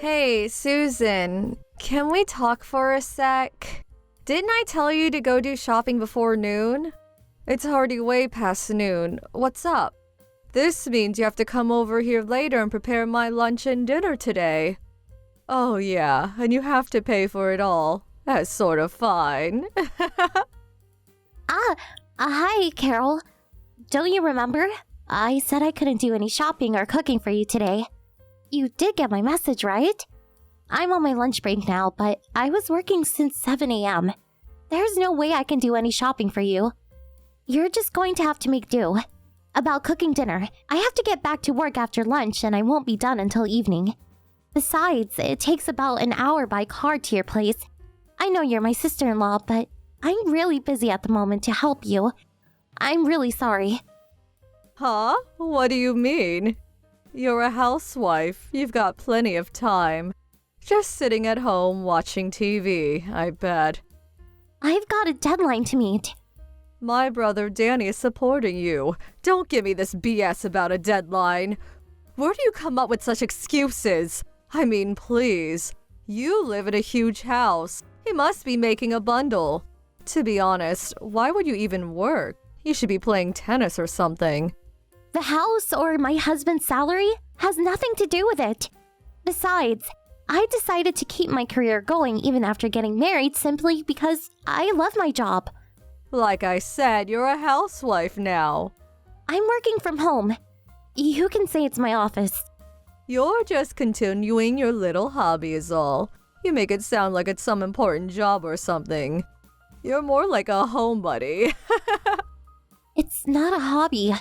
Hey, Susan, can we talk for a sec? Didn't I tell you to go do shopping before noon? It's already way past noon. What's up? This means you have to come over here later and prepare my lunch and dinner today. Oh yeah, and you have to pay for it all. That's sort of fine. Hi, Carol. Don't you remember? I said I couldn't do any shopping or cooking for you today. You did get my message, right? I'm on my lunch break now, but I was working since 7 a.m. There's no way I can do any shopping for you. You're just going to have to make do. About cooking dinner, I have to get back to work after lunch and I won't be done until evening. Besides, it takes about an hour by car to your place. I know you're my sister-in-law, but I'm really busy at the moment to help you. I'm really sorry. Huh? What do you mean? You're a housewife. You've got plenty of time. Just sitting at home watching TV, I bet. I've got a deadline to meet. My brother Danny is supporting you. Don't give me this BS about a deadline. Where do you come up with such excuses? I mean, please. You live in a huge house. He must be making a bundle. To be honest, why would you even work? You should be playing tennis or something. The house or my husband's salary has nothing to do with it. Besides, I decided to keep my career going even after getting married simply because I love my job. Like I said, you're a housewife now. I'm working from home. You can say it's my office. You're just continuing your little hobby is all. You make it sound like it's some important job or something. You're more like a homebody. It's not a hobby.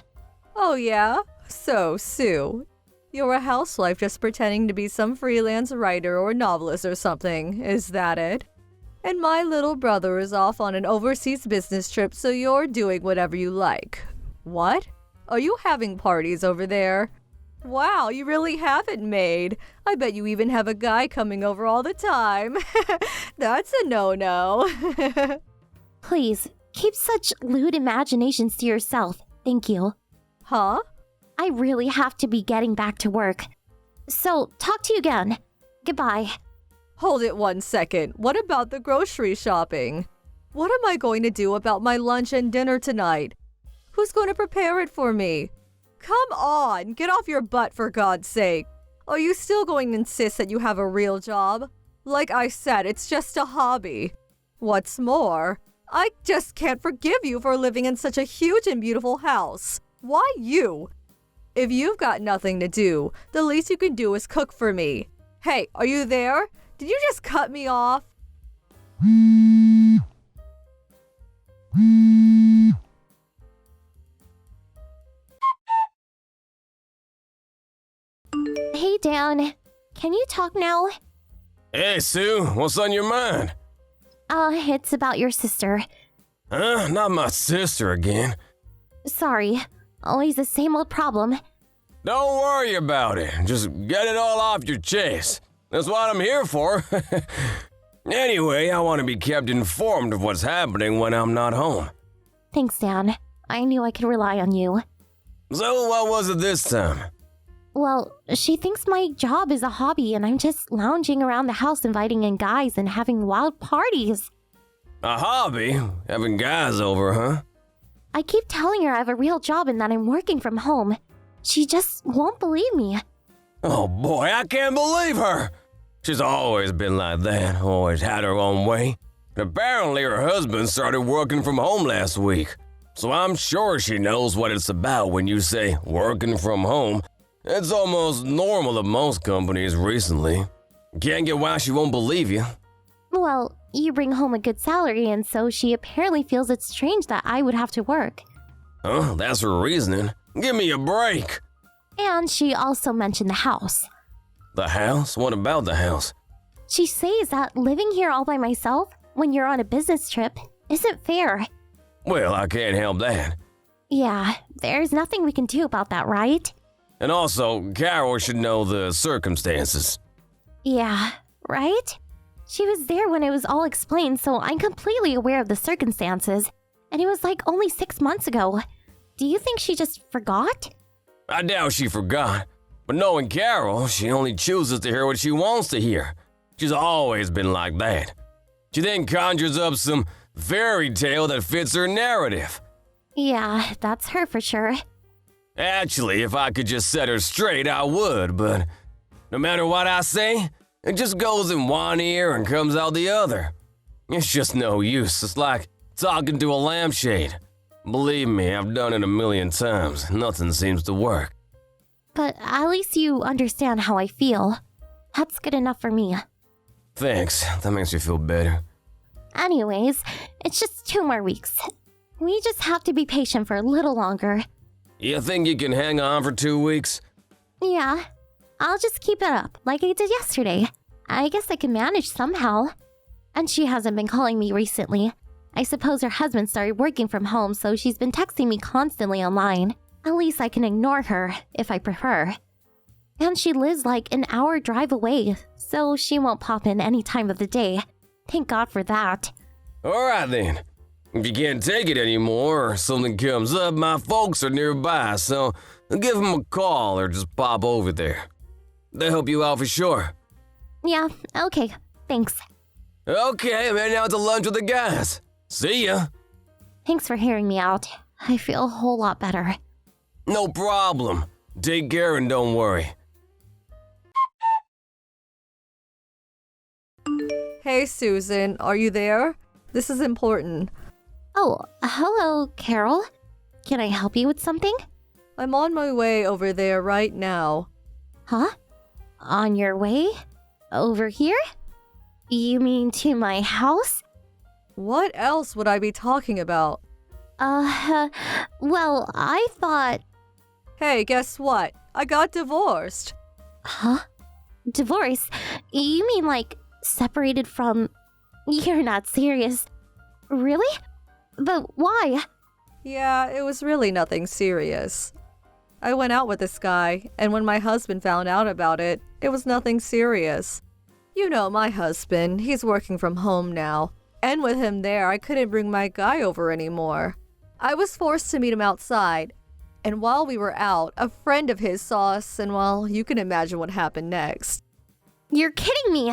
Oh yeah? So, Sue, you're a housewife just pretending to be some freelance writer or novelist or something, is that it? And my little brother is off on an overseas business trip, so you're doing whatever you like. What? Are you having parties over there? Wow, you really have it made. I bet you even have a guy coming over all the time. That's a no-no. Please, keep such lewd imaginations to yourself. Thank you. Huh? I really have to be getting back to work. So, talk to you again. Goodbye. Hold it 1 second. What about the grocery shopping? What am I going to do about my lunch and dinner tonight? Who's going to prepare it for me? Come on, get off your butt for God's sake. Are you still going to insist that you have a real job? Like I said, it's just a hobby. What's more, I just can't forgive you for living in such a huge and beautiful house. Why you? If you've got nothing to do, the least you can do is cook for me. Hey, are you there? Did you just cut me off? Hey, Dan. Can you talk now? Hey, Sue, what's on your mind? It's about your sister. Huh? Not my sister again. Sorry. Always the same old problem. Don't worry about it. Just get it all off your chest. That's what I'm here for. Anyway, I want to be kept informed of what's happening when I'm not home. Thanks, Dan. I knew I could rely on you. So what was it this time? Well, she thinks my job is a hobby and I'm just lounging around the house inviting in guys and having wild parties. A hobby? Having guys over, huh? I keep telling her I have a real job and that I'm working from home. She just won't believe me. Oh boy, I can't believe her! She's always been like that, always had her own way. Apparently her husband started working from home last week. So I'm sure she knows what it's about when you say working from home. It's almost normal at most companies recently. Can't get why she won't believe you. Well, you bring home a good salary and so she apparently feels it's strange that I would have to work. Huh? That's her reasoning. Give me a break. And she also mentioned the house. The house? What about the house? She says that living here all by myself when you're on a business trip isn't fair. Well, I can't help that. Yeah, there's nothing we can do about that, right? And also, Carol should know the circumstances. Yeah, right? She was there when it was all explained, so I'm completely aware of the circumstances. And it was like only 6 months ago. Do you think she just forgot? I doubt she forgot. But knowing Carol, she only chooses to hear what she wants to hear. She's always been like that. She then conjures up some fairy tale that fits her narrative. Yeah, that's her for sure. Actually, if I could just set her straight, I would, but no matter what I say, it just goes in one ear and comes out the other. It's just no use. It's like talking to a lampshade. Believe me, I've done it a million times. Nothing seems to work. But at least you understand how I feel. That's good enough for me. Thanks, that makes me feel better. Anyways, it's just 2 more weeks. We just have to be patient for a little longer. You think you can hang on for 2 weeks? Yeah, I'll just keep it up like I did yesterday. I guess I can manage somehow. And she hasn't been calling me recently. I suppose her husband started working from home, so she's been texting me constantly online. At least I can ignore her, if I prefer. And she lives like an hour drive away, so she won't pop in any time of the day. Thank God for that. Alright then. If you can't take it anymore or something comes up, my folks are nearby, so give them a call or just pop over there. They'll help you out for sure. Yeah, okay, thanks. Okay, I'm heading out to lunch with the guys. See ya. Thanks for hearing me out. I feel a whole lot better. No problem. Take care and don't worry. Hey, Susan, are you there? This is important. Oh, hello, Carol. Can I help you with something? I'm on my way over there right now. Huh? On your way? Over here? You mean to my house? What else would I be talking about? Well, I thought... Hey, guess what? I got divorced. Huh? Divorce? You mean like separated from... You're not serious. Really? But why? Yeah, it was really nothing serious. I went out with this guy, and when my husband found out about it, it was nothing serious. You know my husband, he's working from home now. And with him there, I couldn't bring my guy over anymore. I was forced to meet him outside. And while we were out, a friend of his saw us, and well, you can imagine what happened next. You're kidding me!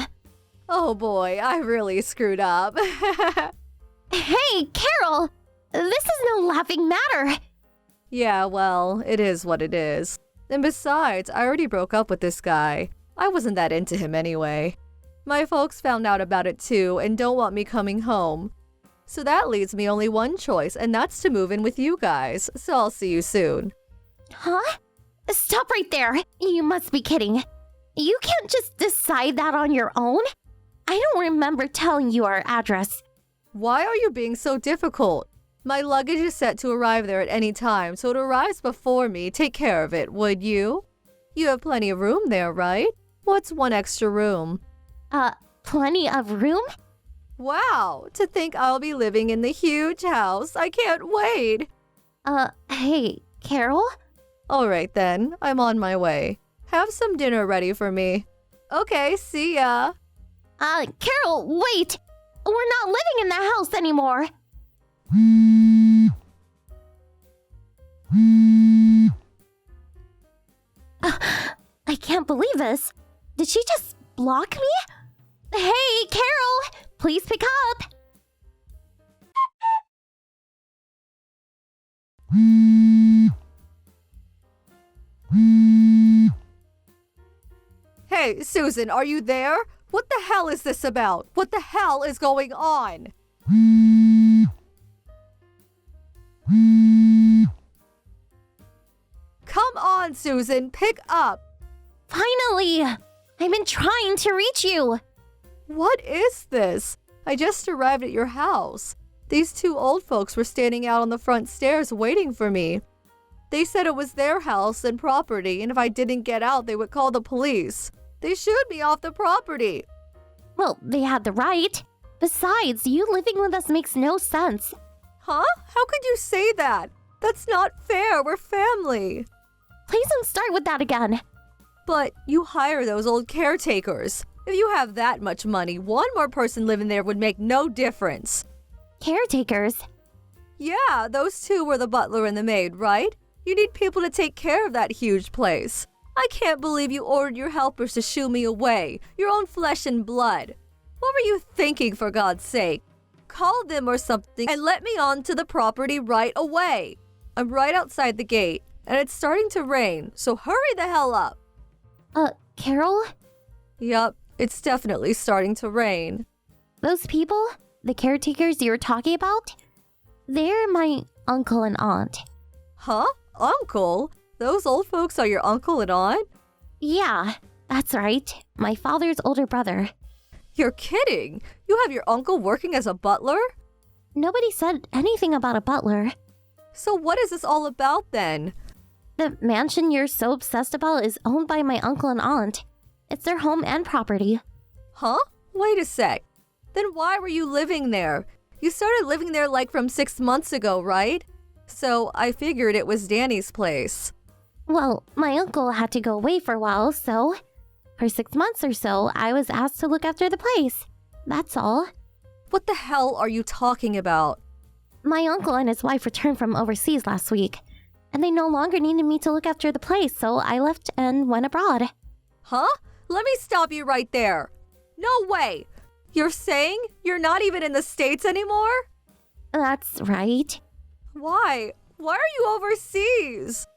Oh boy, I really screwed up. Hey, Carol! This is no laughing matter! Yeah, well, it is what it is. And besides, I already broke up with this guy. I wasn't that into him anyway. My folks found out about it too and don't want me coming home. So that leaves me only one choice, and that's to move in with you guys. So I'll see you soon. Huh? Stop right there! You must be kidding. You can't just decide that on your own? I don't remember telling you our address. Why are you being so difficult? My luggage is set to arrive there at any time, so it arrives before me. Take care of it, would you? You have plenty of room there, right? What's one extra room? Plenty of room? Wow, to think I'll be living in the huge house. I can't wait. Hey, Carol? All right then, I'm on my way. Have some dinner ready for me. Okay, see ya. Carol, wait! We're not living in the house anymore! I can't believe this. Did she just block me? Hey, Carol! Please pick up! Hey, Susan, are you there? What the hell is this about? What the hell is going on? Come on, Susan, pick up. Finally! I've been trying to reach you! What is this? I just arrived at your house. These 2 old folks were standing out on the front stairs waiting for me. They said it was their house and property, and if I didn't get out, they would call the police. They shooed me off the property. Well, they had the right. Besides, you living with us makes no sense. Huh? How could you say that? That's not fair. We're family. Please don't start with that again. But you hire those old caretakers. If you have that much money, one more person living there would make no difference. Caretakers? Yeah, those 2 were the butler and the maid, right? You need people to take care of that huge place. I can't believe you ordered your helpers to shoo me away, your own flesh and blood. What were you thinking, for God's sake? Call them or something and let me onto the property right away. I'm right outside the gate, and it's starting to rain, so hurry the hell up. Carol? Yup, it's definitely starting to rain. Those people? The caretakers you were talking about? They're my uncle and aunt. Huh? Uncle? Those old folks are your uncle and aunt? Yeah, that's right. My father's older brother. You're kidding! You have your uncle working as a butler? Nobody said anything about a butler. So what is this all about then? The mansion you're so obsessed about is owned by my uncle and aunt. It's their home and property. Huh? Wait a sec. Then why were you living there? You started living there like from 6 months ago, right? So I figured it was Danny's place. Well, my uncle had to go away for a while, so for 6 months or so, I was asked to look after the place. That's all. What the hell are you talking about? My uncle and his wife returned from overseas last week, and they no longer needed me to look after the place, so I left and went abroad. Huh? Let me stop you right there. No way! You're saying you're not even in the States anymore? That's right. Why? Why are you overseas?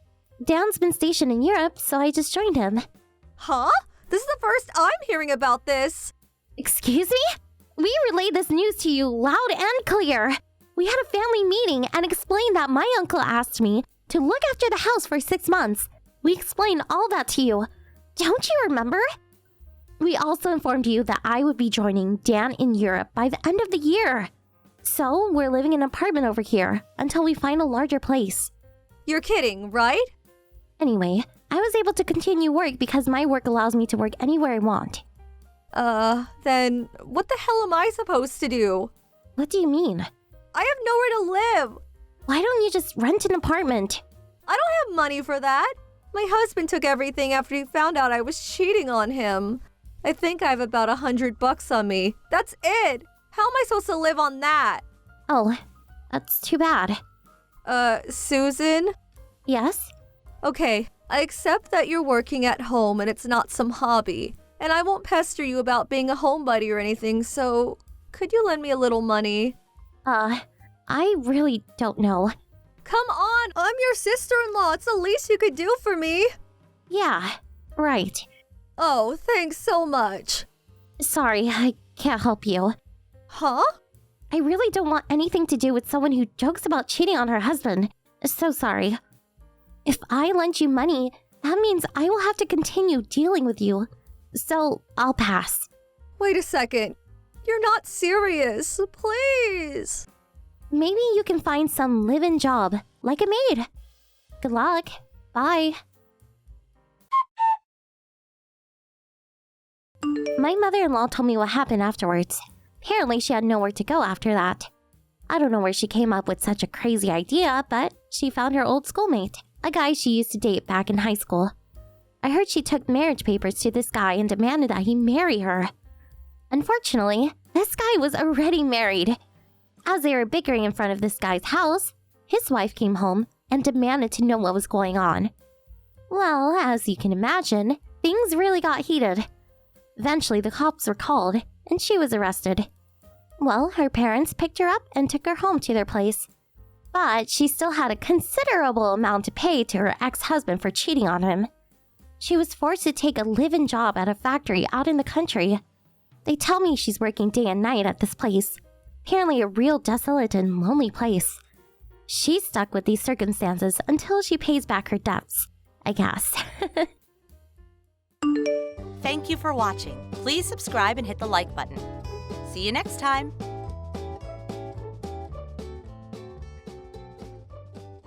Dan's been stationed in Europe, so I just joined him. Huh? This is the first I'm hearing about this. Excuse me? We relayed this news to you loud and clear. We had a family meeting and explained that my uncle asked me to look after the house for 6 months. We explained all that to you. Don't you remember? We also informed you that I would be joining Dan in Europe by the end of the year. So we're living in an apartment over here until we find a larger place. You're kidding, right? Anyway, I was able to continue work because my work allows me to work anywhere I want. Then what the hell am I supposed to do? What do you mean? I have nowhere to live. Why don't you just rent an apartment? I don't have money for that. My husband took everything after he found out I was cheating on him. I think I have about $100 on me. That's it. How am I supposed to live on that? Oh, that's too bad. Susan? Yes? Okay, I accept that you're working at home and it's not some hobby. And I won't pester you about being a homebody or anything, so could you lend me a little money? I really don't know. Come on, I'm your sister-in-law. It's the least you could do for me. Yeah, right. Oh, thanks so much. Sorry, I can't help you. Huh? I really don't want anything to do with someone who jokes about cheating on her husband. So sorry. If I lend you money, that means I will have to continue dealing with you. So I'll pass. Wait a second. You're not serious. Please. Maybe you can find some live-in job, like a maid. Good luck. Bye. My mother-in-law told me what happened afterwards. Apparently, she had nowhere to go after that. I don't know where she came up with such a crazy idea, but she found her old schoolmate, a guy she used to date back in high school. I heard she took marriage papers to this guy and demanded that he marry her. Unfortunately, this guy was already married. As they were bickering in front of this guy's house, his wife came home and demanded to know what was going on. Well, as you can imagine, things really got heated. Eventually, the cops were called, and she was arrested. Well, her parents picked her up and took her home to their place. But she still had a considerable amount to pay to her ex-husband for cheating on him. She was forced to take a live-in job at a factory out in the country. They tell me she's working day and night at this place. Apparently a real desolate and lonely place. She's stuck with these circumstances until she pays back her debts, I guess. Thank you for watching. Please subscribe and hit the like button. See you next time.